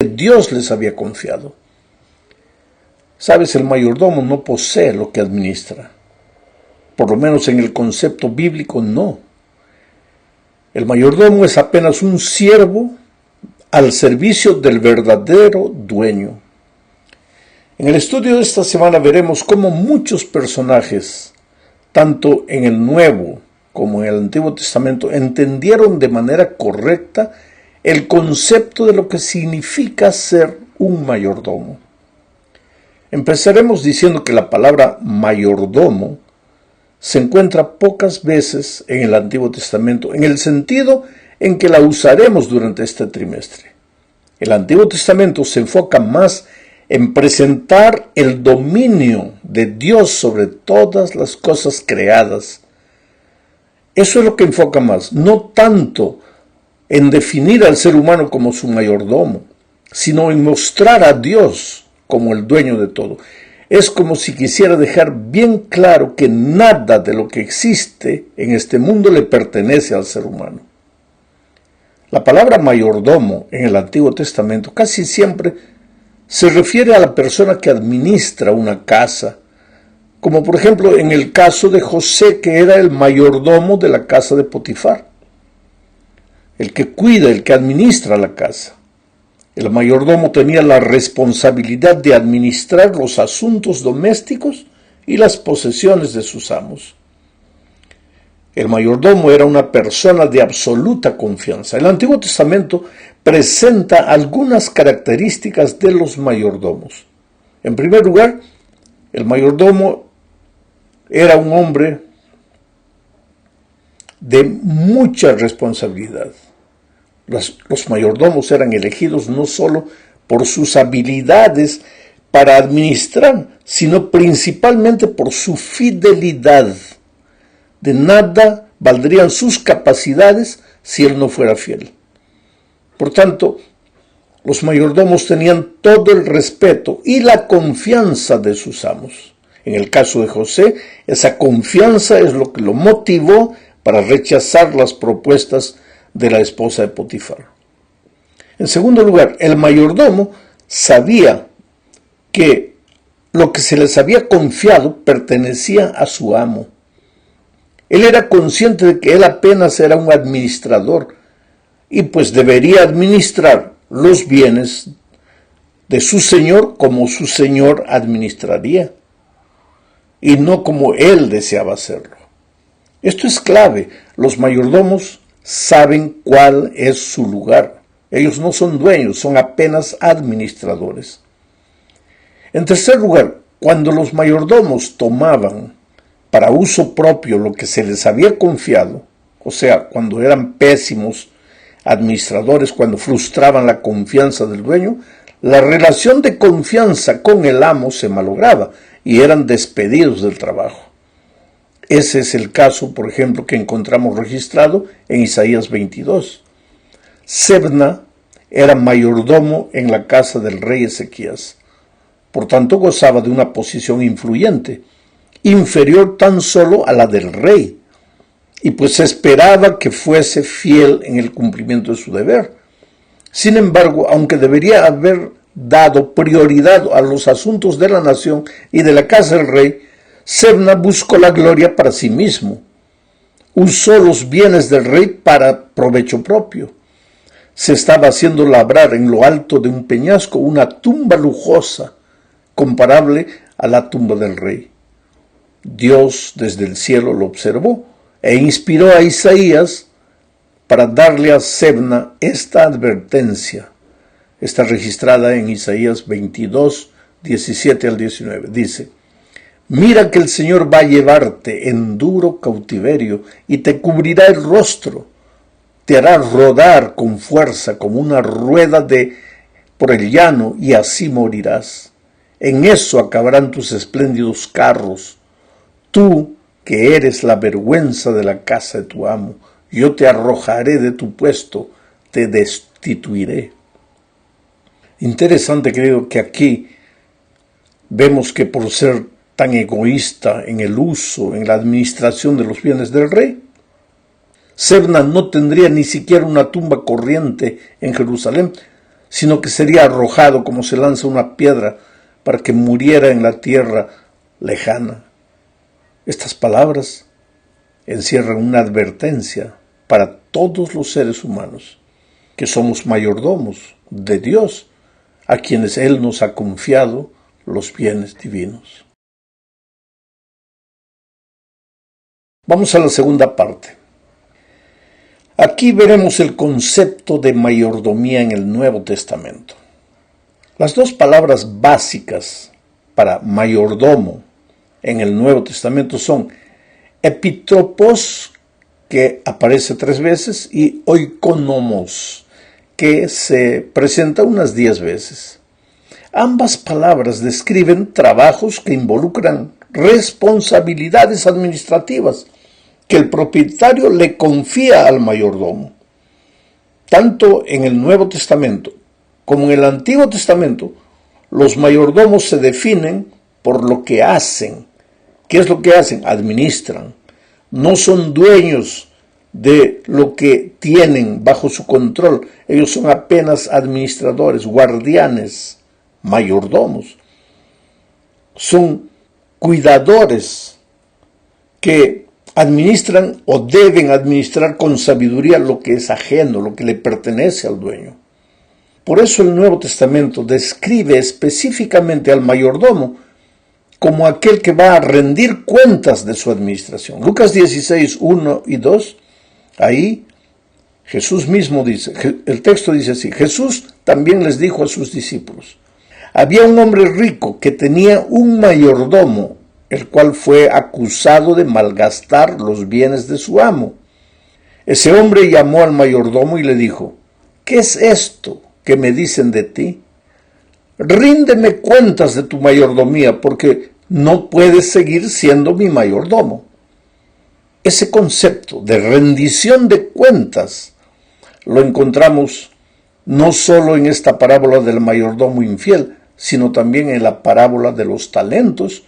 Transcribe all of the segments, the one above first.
Dios les había confiado. Sabes, el mayordomo no posee lo que administra. Por lo menos en el concepto bíblico, no. El mayordomo es apenas un siervo al servicio del verdadero dueño. En el estudio de esta semana veremos cómo muchos personajes, tanto en el Nuevo como en el Antiguo Testamento, entendieron de manera correcta el concepto de lo que significa ser un mayordomo. Empezaremos diciendo que la palabra mayordomo se encuentra pocas veces en el Antiguo Testamento, en el sentido en que la usaremos durante este trimestre. El Antiguo Testamento se enfoca más en presentar el dominio de Dios sobre todas las cosas creadas. Eso es lo que enfoca más, no tanto en definir al ser humano como su mayordomo, sino en mostrar a Dios como el dueño de todo. Es como si quisiera dejar bien claro que nada de lo que existe en este mundo le pertenece al ser humano. La palabra mayordomo en el Antiguo Testamento casi siempre se refiere a la persona que administra una casa, como por ejemplo en el caso de José, que era el mayordomo de la casa de Potifar, el que cuida, el que administra la casa. El mayordomo tenía la responsabilidad de administrar los asuntos domésticos y las posesiones de sus amos. El mayordomo era una persona de absoluta confianza. El Antiguo Testamento presenta algunas características de los mayordomos. En primer lugar, el mayordomo era un hombre de mucha responsabilidad. Los mayordomos eran elegidos no solo por sus habilidades para administrar, sino principalmente por su fidelidad. De nada valdrían sus capacidades si él no fuera fiel. Por tanto, los mayordomos tenían todo el respeto y la confianza de sus amos. En el caso de José, esa confianza es lo que lo motivó para rechazar las propuestas de la esposa de Potifar. En segundo lugar, el mayordomo sabía que lo que se les había confiado pertenecía a su amo. Él era consciente de que él apenas era un administrador y pues debería administrar los bienes de su señor como su señor administraría y no como él deseaba hacerlo. Esto es clave. Los mayordomos saben cuál es su lugar. Ellos no son dueños, son apenas administradores. En tercer lugar, cuando los mayordomos tomaban para uso propio lo que se les había confiado, o sea, cuando eran pésimos administradores, cuando frustraban la confianza del dueño, la relación de confianza con el amo se malograba y eran despedidos del trabajo. Ese es el caso, por ejemplo, que encontramos registrado en Isaías 22. Sebna era mayordomo en la casa del rey Ezequías. Por tanto, gozaba de una posición influyente, inferior tan solo a la del rey, y pues se esperaba que fuese fiel en el cumplimiento de su deber. Sin embargo, aunque debería haber dado prioridad a los asuntos de la nación y de la casa del rey, Sebna buscó la gloria para sí mismo. Usó los bienes del rey para provecho propio. Se estaba haciendo labrar en lo alto de un peñasco una tumba lujosa, comparable a la tumba del rey. Dios desde el cielo lo observó e inspiró a Isaías para darle a Sebna esta advertencia. Está registrada en Isaías 22, 17 al 19. Dice: mira que el Señor va a llevarte en duro cautiverio y te cubrirá el rostro, te hará rodar con fuerza como una rueda por el llano y así morirás. En eso acabarán tus espléndidos carros. Tú, que eres la vergüenza de la casa de tu amo, yo te arrojaré de tu puesto, te destituiré. Interesante, creo, que aquí vemos que por ser tan egoísta en el uso, en la administración de los bienes del rey, Sebna no tendría ni siquiera una tumba corriente en Jerusalén, sino que sería arrojado como se lanza una piedra para que muriera en la tierra lejana. Estas palabras encierran una advertencia para todos los seres humanos, que somos mayordomos de Dios, a quienes Él nos ha confiado los bienes divinos. Vamos a la segunda parte. Aquí veremos el concepto de mayordomía en el Nuevo Testamento. Las dos palabras básicas para mayordomo en el Nuevo Testamento son epitropos, que aparece 3 veces, y oikonomos, que se presenta unas 10 veces. Ambas palabras describen trabajos que involucran responsabilidades administrativas que el propietario le confía al mayordomo. Tanto en el Nuevo Testamento como en el Antiguo Testamento, los mayordomos se definen por lo que hacen. ¿Qué es lo que hacen? Administran. No son dueños de lo que tienen bajo su control. Ellos son apenas administradores, guardianes, mayordomos. Son cuidadores que administran o deben administrar con sabiduría lo que es ajeno, lo que le pertenece al dueño. Por eso el Nuevo Testamento describe específicamente al mayordomo como aquel que va a rendir cuentas de su administración. Lucas 16, 1 y 2, ahí Jesús mismo dice, el texto dice así: Jesús también les dijo a sus discípulos: había un hombre rico que tenía un mayordomo, el cual fue acusado de malgastar los bienes de su amo. Ese hombre llamó al mayordomo y le dijo: ¿qué es esto que me dicen de ti? Ríndeme cuentas de tu mayordomía, porque no puedes seguir siendo mi mayordomo. Ese concepto de rendición de cuentas lo encontramos no solo en esta parábola del mayordomo infiel, sino también en la parábola de los talentos,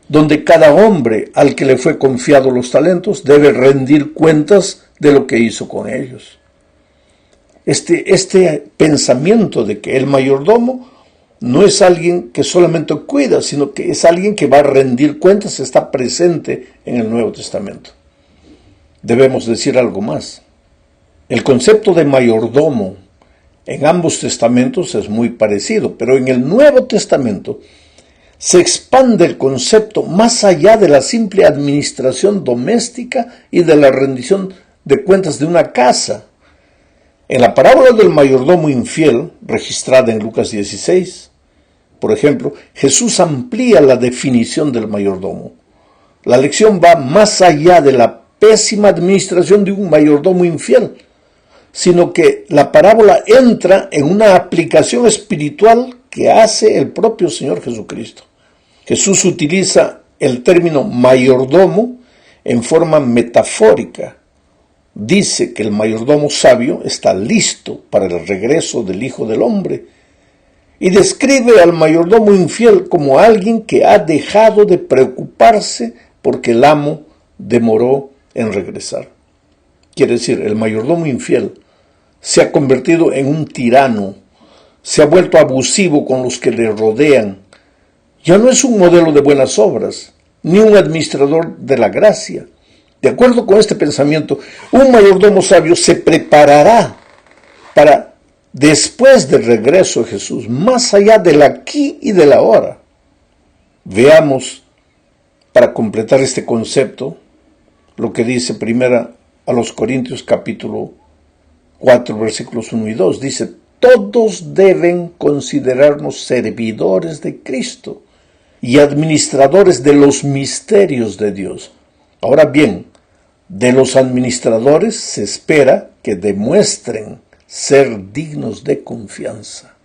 donde cada hombre al que le fue confiado los talentos debe rendir cuentas de lo que hizo con ellos. Este pensamiento de que el mayordomo no es alguien que solamente cuida, sino que es alguien que va a rendir cuentas, está presente en el Nuevo Testamento. Debemos decir algo más. El concepto de mayordomo en ambos testamentos es muy parecido, pero en el Nuevo Testamento se expande el concepto más allá de la simple administración doméstica y de la rendición de cuentas de una casa. En la parábola del mayordomo infiel, registrada en Lucas 16, por ejemplo, Jesús amplía la definición del mayordomo. La lección va más allá de la pésima administración de un mayordomo infiel, sino que la parábola entra en una aplicación espiritual que hace el propio Señor Jesucristo. Jesús utiliza el término mayordomo en forma metafórica. Dice que el mayordomo sabio está listo para el regreso del Hijo del Hombre y describe al mayordomo infiel como alguien que ha dejado de preocuparse porque el amo demoró en regresar. Quiere decir, el mayordomo infiel se ha convertido en un tirano, se ha vuelto abusivo con los que le rodean. Ya no es un modelo de buenas obras, ni un administrador de la gracia. De acuerdo con este pensamiento, un mayordomo sabio se preparará para, después del regreso de Jesús, más allá del aquí y del ahora. Veamos, para completar este concepto, lo que dice primera a los Corintios capítulo 4, versículos 1 y 2. Dice: todos deben considerarnos servidores de Cristo y administradores de los misterios de Dios. Ahora bien, de los administradores se espera que demuestren ser dignos de confianza.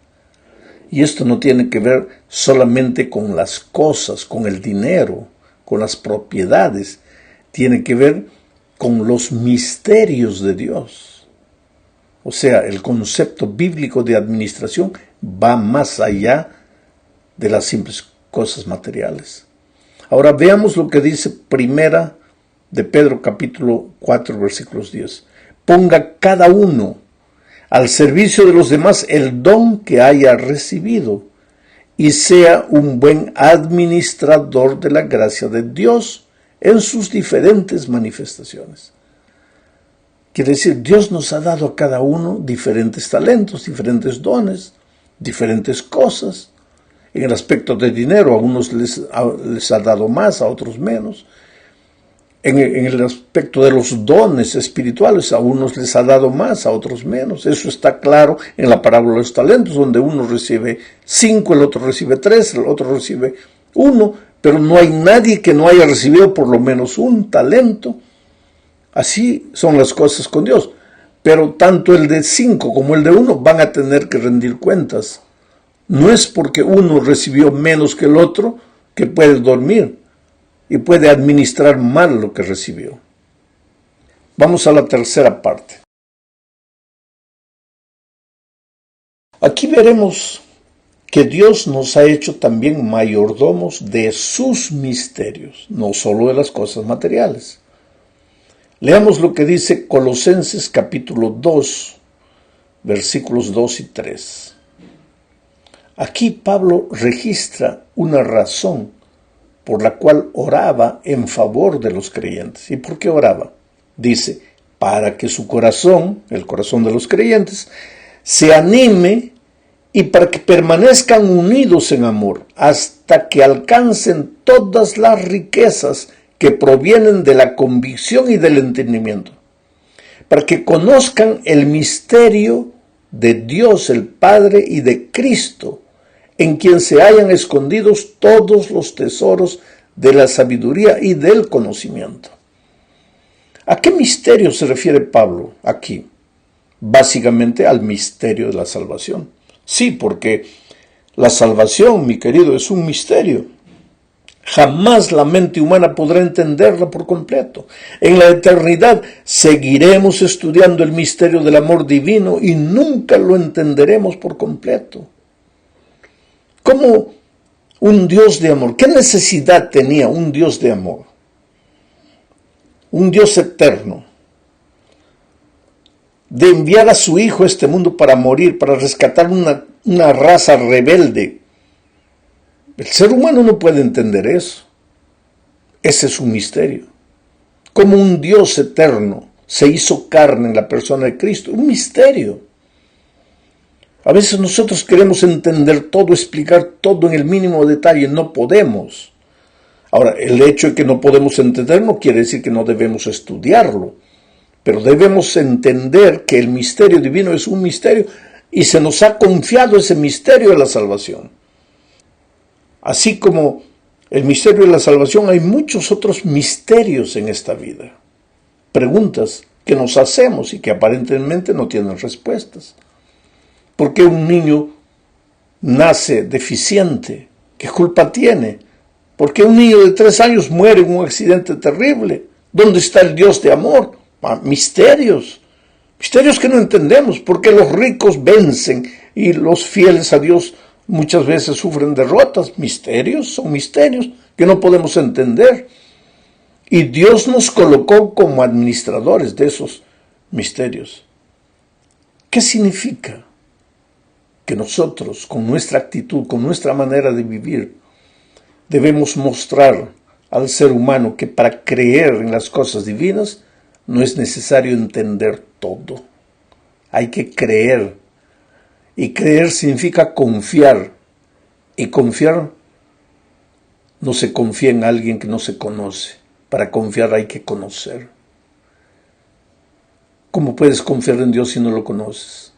Y esto no tiene que ver solamente con las cosas, con el dinero, con las propiedades. Tiene que ver con los misterios de Dios. O sea, el concepto bíblico de administración va más allá de las simples cosas materiales. Ahora veamos lo que dice primera de Pedro capítulo 4 versículos 10. Ponga cada uno al servicio de los demás el don que haya recibido y sea un buen administrador de la gracia de Dios en sus diferentes manifestaciones. Quiere decir, Dios nos ha dado a cada uno diferentes talentos, diferentes dones, diferentes cosas. En el aspecto de dinero, a unos les ha dado más, a otros menos. En el aspecto de los dones espirituales, a unos les ha dado más, a otros menos. Eso está claro en la parábola de los talentos, donde uno recibe 5, el otro recibe 3, el otro recibe 1, pero no hay nadie que no haya recibido por lo menos un talento. Así son las cosas con Dios. Pero tanto el de 5 como el de 1 van a tener que rendir cuentas. No es porque uno recibió menos que el otro que puede dormir y puede administrar mal lo que recibió. Vamos a la tercera parte. Aquí veremos que Dios nos ha hecho también mayordomos de sus misterios, no solo de las cosas materiales. Leamos lo que dice Colosenses capítulo 2, versículos 2 y 3. Aquí Pablo registra una razón por la cual oraba en favor de los creyentes. ¿Y por qué oraba? Dice, para que su corazón, el corazón de los creyentes, se anime y para que permanezcan unidos en amor hasta que alcancen todas las riquezas que provienen de la convicción y del entendimiento, para que conozcan el misterio de Dios el Padre y de Cristo, en quien se hallan escondidos todos los tesoros de la sabiduría y del conocimiento. ¿A qué misterio se refiere Pablo aquí? Básicamente al misterio de la salvación. Sí, porque la salvación, mi querido, es un misterio. Jamás la mente humana podrá entenderla por completo. En la eternidad seguiremos estudiando el misterio del amor divino y nunca lo entenderemos por completo. ¿Cómo un Dios de amor? ¿Qué necesidad tenía un Dios de amor? Un Dios eterno, de enviar a su Hijo a este mundo para morir, para rescatar una raza rebelde. El ser humano no puede entender eso. Ese es un misterio. Como un Dios eterno se hizo carne en la persona de Cristo. Un misterio. A veces nosotros queremos entender todo, explicar todo en el mínimo detalle. No podemos. Ahora, el hecho de que no podemos entender no quiere decir que no debemos estudiarlo. Pero debemos entender que el misterio divino es un misterio y se nos ha confiado ese misterio de la salvación. Así como el misterio de la salvación, hay muchos otros misterios en esta vida. Preguntas que nos hacemos y que aparentemente no tienen respuestas. ¿Por qué un niño nace deficiente? ¿Qué culpa tiene? ¿Por qué un niño de 3 años muere en un accidente terrible? ¿Dónde está el Dios de amor? Misterios que no entendemos. ¿Por qué los ricos vencen y los fieles a Dios muchas veces sufren derrotas? Son misterios que no podemos entender. Y Dios nos colocó como administradores de esos misterios. ¿Qué significa? Que nosotros, con nuestra actitud, con nuestra manera de vivir, debemos mostrar al ser humano que para creer en las cosas divinas no es necesario entender todo. Hay que creer. Y creer significa confiar. Y confiar no se confía en alguien que no se conoce. Para confiar hay que conocer. ¿Cómo puedes confiar en Dios si no lo conoces?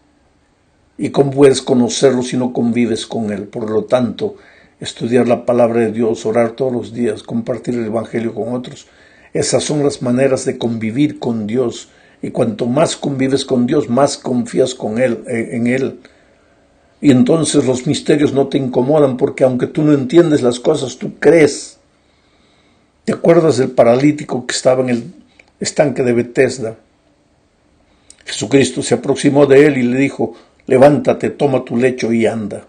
¿Y cómo puedes conocerlo si no convives con Él? Por lo tanto, estudiar la palabra de Dios, orar todos los días, compartir el Evangelio con otros. Esas son las maneras de convivir con Dios. Y cuanto más convives con Dios, más confías en Él. Y entonces los misterios no te incomodan porque aunque tú no entiendes las cosas, tú crees. ¿Te acuerdas del paralítico que estaba en el estanque de Betesda? Jesucristo se aproximó de él y le dijo, levántate, toma tu lecho y anda.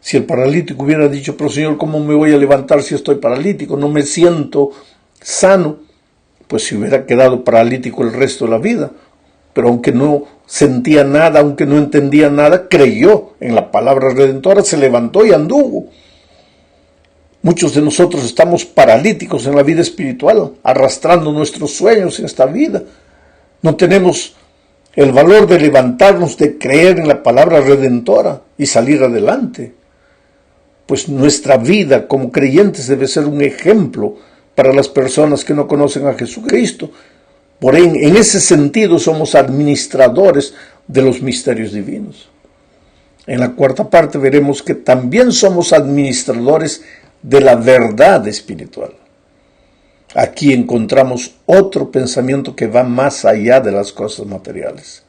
Si el paralítico hubiera dicho, pero Señor, ¿cómo me voy a levantar si estoy paralítico? No me siento sano. Pues se hubiera quedado paralítico el resto de la vida. pero aunque no sentía nada, aunque no entendía nada, creyó en la palabra redentora, se levantó y anduvo. Muchos de nosotros estamos paralíticos en la vida espiritual, arrastrando nuestros sueños en esta vida. No tenemos el valor de levantarnos, de creer en la palabra redentora y salir adelante. Pues nuestra vida como creyentes debe ser un ejemplo para las personas que no conocen a Jesucristo. Por en ese sentido somos administradores de los misterios divinos. En la cuarta parte veremos que también somos administradores de la verdad espiritual. Aquí encontramos otro pensamiento que va más allá de las cosas materiales.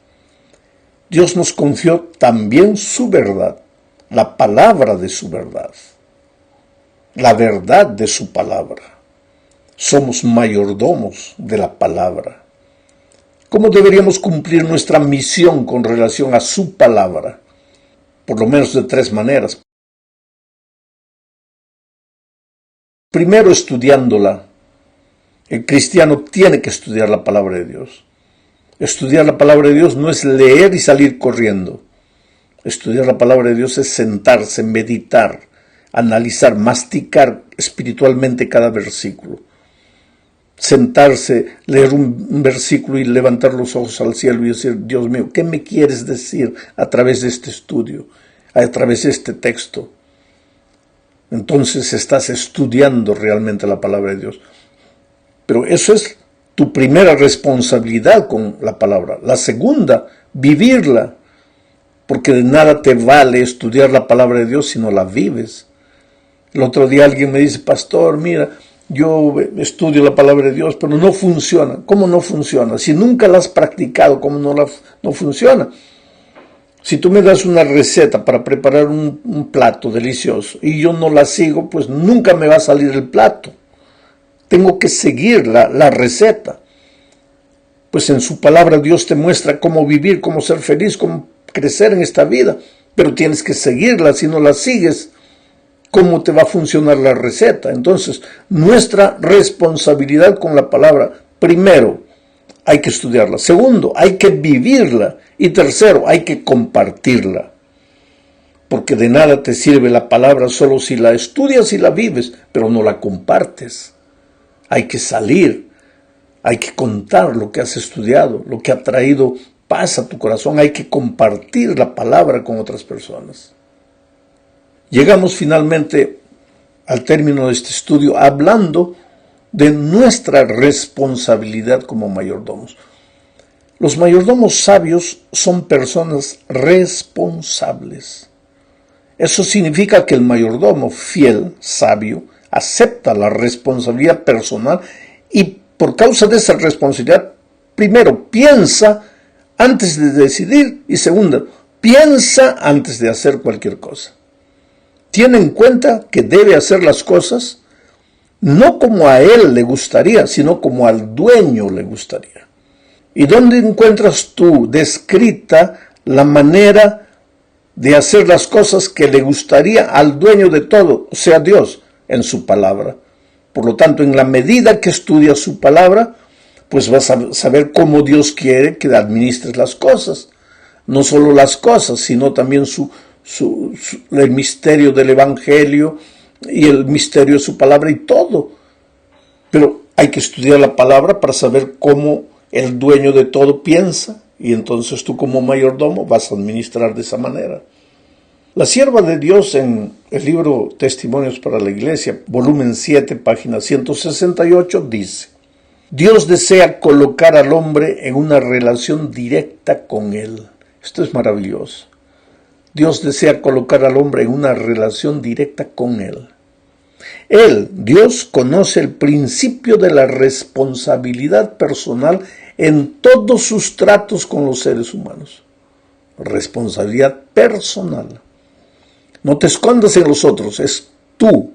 Dios nos confió también su verdad, la palabra de su verdad, la verdad de su palabra. Somos mayordomos de la palabra. ¿Cómo deberíamos cumplir nuestra misión con relación a su palabra? Por lo menos de 3 maneras. Primero, estudiándola. El cristiano tiene que estudiar la palabra de Dios. Estudiar la palabra de Dios no es leer y salir corriendo. Estudiar la palabra de Dios es sentarse, meditar, analizar, masticar espiritualmente cada versículo. Sentarse, leer un versículo y levantar los ojos al cielo y decir, Dios mío, ¿qué me quieres decir a través de este estudio, a través de este texto? Entonces estás estudiando realmente la palabra de Dios. Pero eso es tu primera responsabilidad con la palabra. La segunda, vivirla. Porque de nada te vale estudiar la palabra de Dios si no la vives. El otro día alguien me dice, pastor, mira, yo estudio la palabra de Dios, pero no funciona. ¿Cómo no funciona? Si nunca la has practicado, ¿cómo no funciona? Si tú me das una receta para preparar un plato delicioso y yo no la sigo, pues nunca me va a salir el plato. Tengo que seguir la receta. Pues en su palabra Dios te muestra cómo vivir, cómo ser feliz, cómo crecer en esta vida. Pero tienes que seguirla. Si no la sigues, ¿cómo te va a funcionar la receta? Entonces, nuestra responsabilidad con la palabra, primero, hay que estudiarla. Segundo, hay que vivirla. Y tercero, hay que compartirla. Porque de nada te sirve la palabra solo si la estudias y la vives, pero no la compartes. Hay que salir, hay que contar lo que has estudiado, lo que ha traído paz a tu corazón. Hay que compartir la palabra con otras personas. Llegamos finalmente al término de este estudio hablando de nuestra responsabilidad como mayordomos. Los mayordomos sabios son personas responsables. Eso significa que el mayordomo fiel, sabio, acepta la responsabilidad personal y por causa de esa responsabilidad, primero, piensa antes de decidir y segundo, piensa antes de hacer cualquier cosa. Tiene en cuenta que debe hacer las cosas no como a él le gustaría, sino como al dueño le gustaría. ¿Y dónde encuentras tú descrita la manera de hacer las cosas que le gustaría al dueño de todo, o sea Dios? En su palabra. Por lo tanto, en la medida que estudias su palabra, pues vas a saber cómo Dios quiere que administres las cosas. No solo las cosas, sino también el misterio del Evangelio y el misterio de su palabra y todo. Pero hay que estudiar la palabra para saber cómo el dueño de todo piensa, y entonces tú como mayordomo vas a administrar de esa manera. La sierva de Dios en el libro Testimonios para la Iglesia, volumen 7, página 168, dice: Dios desea colocar al hombre en una relación directa con Él. Esto es maravilloso. Dios desea colocar al hombre en una relación directa con Él. Él, Dios, conoce el principio de la responsabilidad personal en todos sus tratos con los seres humanos. Responsabilidad personal. No te escondas en los otros, es tú.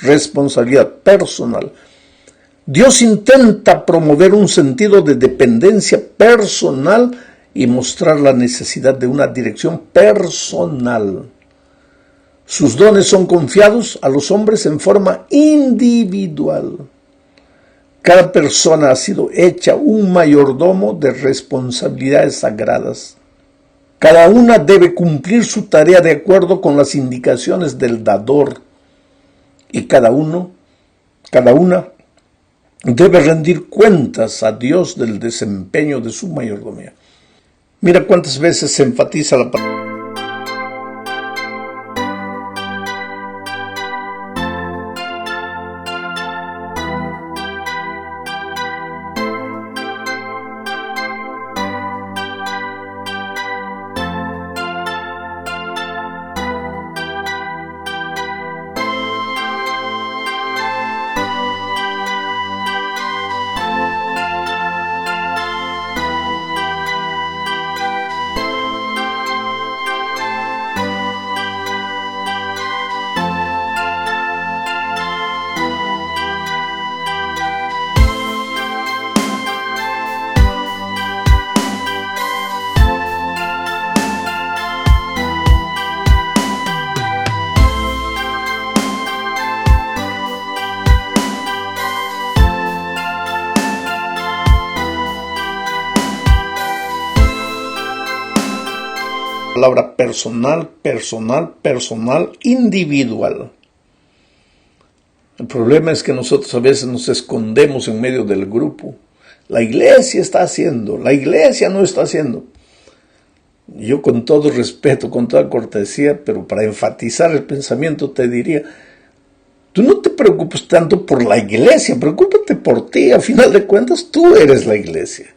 responsabilidad personal. Dios intenta promover un sentido de dependencia personal y mostrar la necesidad de una dirección personal. Sus dones son confiados a los hombres en forma individual. Cada persona ha sido hecha un mayordomo de responsabilidades sagradas. Cada una debe cumplir su tarea de acuerdo con las indicaciones del dador. Y cada una debe rendir cuentas a Dios del desempeño de su mayordomía. Mira cuántas veces se enfatiza la palabra. Palabra personal, individual. El problema es que nosotros a veces nos escondemos en medio del grupo. La iglesia está haciendo, la iglesia no está haciendo. Yo con todo respeto, con toda cortesía, pero para enfatizar el pensamiento te diría, tú no te preocupes tanto por la iglesia, preocúpate por ti, a final de cuentas tú eres la iglesia.